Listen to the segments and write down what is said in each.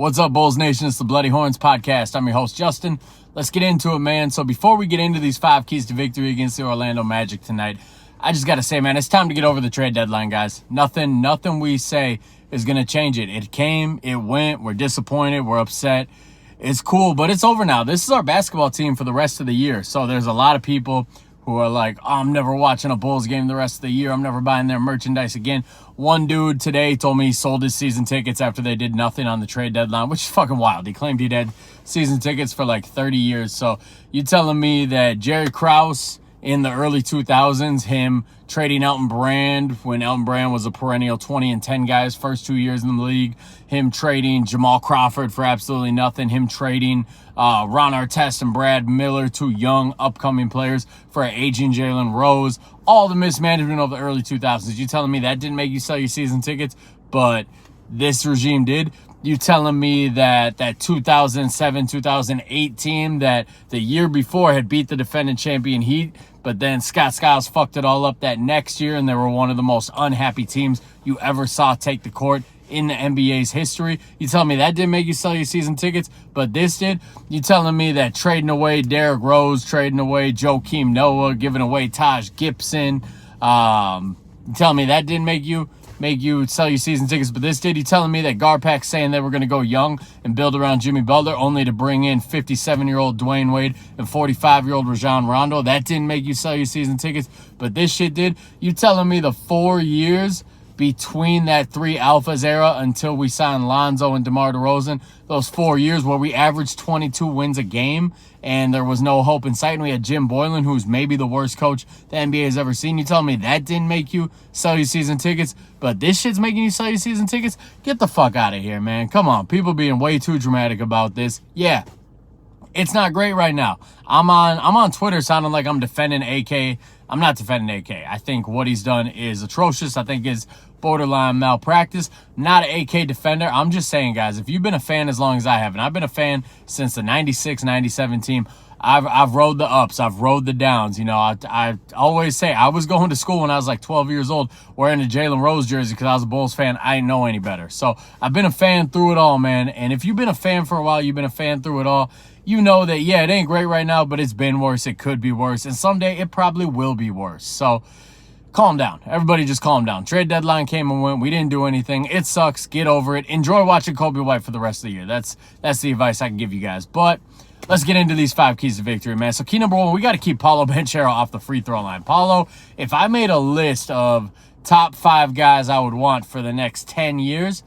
What's up, Bulls Nation? It's the Bloody Horns podcast. I'm your host, Justin. Let's get into it, man. So before we get into these 5 keys to victory against the Orlando Magic tonight, I just got to say, man, it's time to get over the trade deadline, guys. Nothing we say is going to change it. It came, it went, we're disappointed, we're upset. It's cool, but it's over now. This is our basketball team for the rest of the year. So there's a lot of people who are like, oh, I'm never watching a Bulls game the rest of the year. I'm never buying their merchandise again. One dude today told me he sold his season tickets after they did nothing on the trade deadline, which is fucking wild. He claimed he'd had season tickets for like 30 years. So you telling me that Jerry Krause in the early 2000s, him trading Elton Brand when Elton Brand was a perennial 20-10 guy his first 2 years in the league, him trading Jamal Crawford for absolutely nothing, him trading Ron Artest and Brad Miller, 2 young upcoming players, for an aging Jalen Rose, all the mismanagement of the early 2000s. You telling me that didn't make you sell your season tickets, but this regime did? You telling me that 2007-2008 team that the year before had beat the defending champion Heat, but then Scott Skiles fucked it all up that next year and they were one of the most unhappy teams you ever saw take the court in the NBA's history? You telling me that didn't make you sell your season tickets, but this did? You telling me that trading away Derrick Rose, trading away Joakim Noah, giving away Taj Gibson, you telling me that didn't make you sell your season tickets, but this did? You telling me that Garpax saying they were going to go young and build around Jimmy Butler only to bring in 57-year-old Dwayne Wade and 45-year-old Rajon Rondo, that didn't make you sell your season tickets, but this shit did? You telling me the 4 years between that 3 Alphas era until we signed Lonzo and DeMar DeRozan, those 4 years where we averaged 22 wins a game and there was no hope in sight, and we had Jim Boylan, who's maybe the worst coach the NBA has ever seen? You telling me that didn't make you sell your season tickets, but this shit's making you sell your season tickets? Get the fuck out of here, man. Come on. People being way too dramatic about this. Yeah, it's not great right now. I'm on Twitter sounding like I'm defending AK. I'm not defending AK. I think what he's done is atrocious. I think it's borderline malpractice. Not an AK defender. I'm just saying, guys, if you've been a fan as long as I have, and I've been a fan since the 96-97 team, I've rode the ups, I've rode the downs. You know, I always say I was going to school when I was like 12 years old wearing a Jalen Rose jersey because I was a Bulls fan. I didn't know any better. So I've been a fan through it all, man. And if you've been a fan for a while, you've been a fan through it all, you know that, yeah, it ain't great right now, but it's been worse. It could be worse. And someday it probably will be worse. So calm down. Everybody just calm down. Trade deadline came and went. We didn't do anything. It sucks. Get over it. Enjoy watching Kobe White for the rest of the year. That's the advice I can give you guys. But let's get into these 5 keys to victory, man. So key number 1, we got to keep Paolo Banchero off the free throw line. Paolo, if I made a list of top 5 guys I would want for the next 10 years,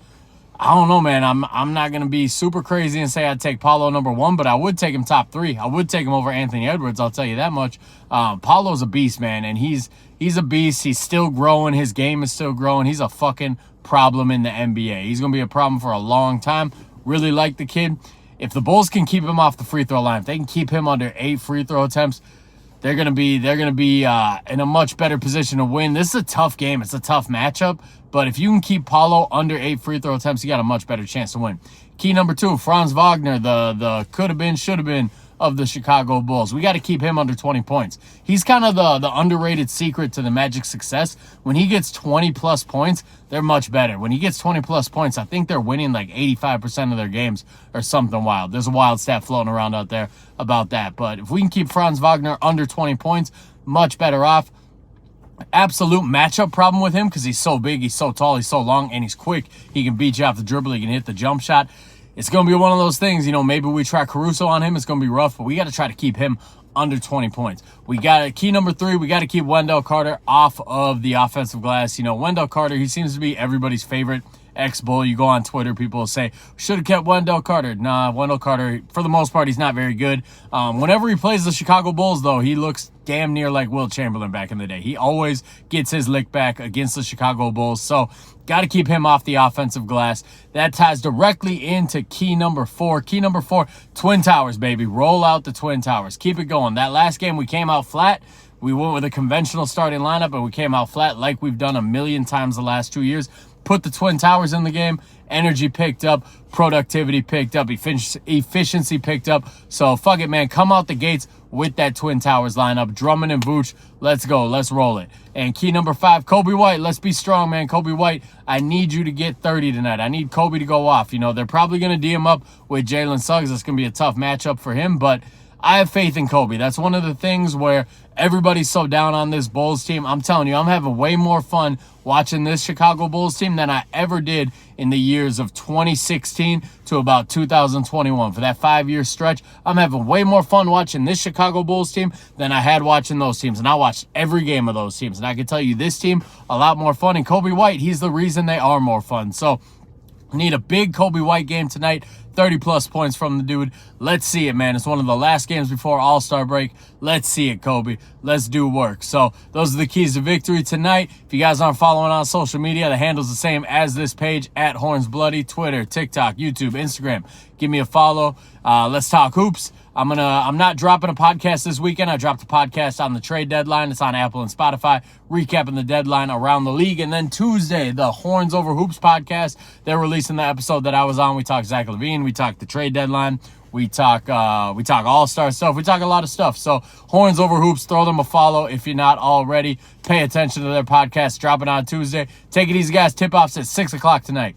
I don't know, man. I'm not going to be super crazy and say I'd take Paolo number 1, but I would take him top 3. I would take him over Anthony Edwards, I'll tell you that much. Paolo's a beast, man, and he's a beast. He's still growing. His game is still growing. He's a fucking problem in the NBA. He's going to be a problem for a long time. Really like the kid. If the Bulls can keep him off the free throw line, if they can keep him under 8 free throw attempts, they're gonna be in a much better position to win. This is a tough game. It's a tough matchup, but if you can keep Paolo under 8 free throw attempts, you got a much better chance to win. Key number 2, Franz Wagner, the could have been, should have been of the Chicago Bulls. We got to keep him under 20 points. He's kind of the underrated secret to the Magic's success. When he gets 20-plus points, they're much better. When he gets 20-plus points, I think they're winning like 85% of their games or something wild. There's a wild stat floating around out there about that. But if we can keep Franz Wagner under 20 points, much better off. Absolute matchup problem with him because he's so big, he's so tall, he's so long, and he's quick. He can beat you off the dribble. He can hit the jump shot. It's going to be one of those things, you know, maybe we try Caruso on him. It's going to be rough, but we got to try to keep him under 20 points. Key number 3, we got to keep Wendell Carter off of the offensive glass. You know, Wendell Carter, he seems to be everybody's favorite ex-Bull. You go on Twitter, people will say, should have kept Wendell Carter. Nah, Wendell Carter, for the most part, he's not very good. Whenever he plays the Chicago Bulls, though, he looks damn near like Wilt Chamberlain back in the day. He always gets his lick back against the Chicago Bulls. So got to keep him off the offensive glass. That ties directly into key number 4. Key number 4, Twin Towers, baby. Roll out the Twin Towers. Keep it going. That last game we came out flat. We went with a conventional starting lineup, and we came out flat like we've done a million times the last 2 years. put the Twin Towers in the game. Energy picked up, productivity picked up, efficiency picked up. So fuck it, man. Come out the gates with that Twin Towers lineup. Drummond and Vooch, let's go. Let's roll it. And key number 5, Kobe White. Let's be strong, man. Kobe White, I need you to get 30 tonight. I need Kobe to go off. You know, they're probably going to D him up with Jalen Suggs. It's going to be a tough matchup for him, but I have faith in Kobe. That's one of the things where everybody's so down on this Bulls team. I'm telling you, I'm having way more fun watching this Chicago Bulls team than I ever did in the years of 2016 to about 2021. For that 5-year stretch, I'm having way more fun watching this Chicago Bulls team than I had watching those teams. And I watched every game of those teams. And I can tell you, this team, a lot more fun. And Kobe White, he's the reason they are more fun. So I need a big Kobe White game tonight. 30-plus points from the dude. Let's see it, man. It's one of the last games before All-Star break. Let's see it, Kobe. Let's do work. So those are the keys to victory tonight. If you guys aren't following on social media, the handle's the same as this page, at Horns Bloody, Twitter, TikTok, YouTube, Instagram. Give me a follow. Let's talk hoops. I'm not dropping a podcast this weekend. I dropped a podcast on the trade deadline. It's on Apple and Spotify, recapping the deadline around the league. And then Tuesday, the Horns Over Hoops podcast, they're releasing the episode that I was on. We talked Zach LaVine. We talked the trade deadline. We talk all-star stuff. We talk a lot of stuff. So Horns Over Hoops, throw them a follow if you're not already. Pay attention to their podcast dropping on Tuesday. Take it easy, guys. Tip-offs at 6 o'clock tonight.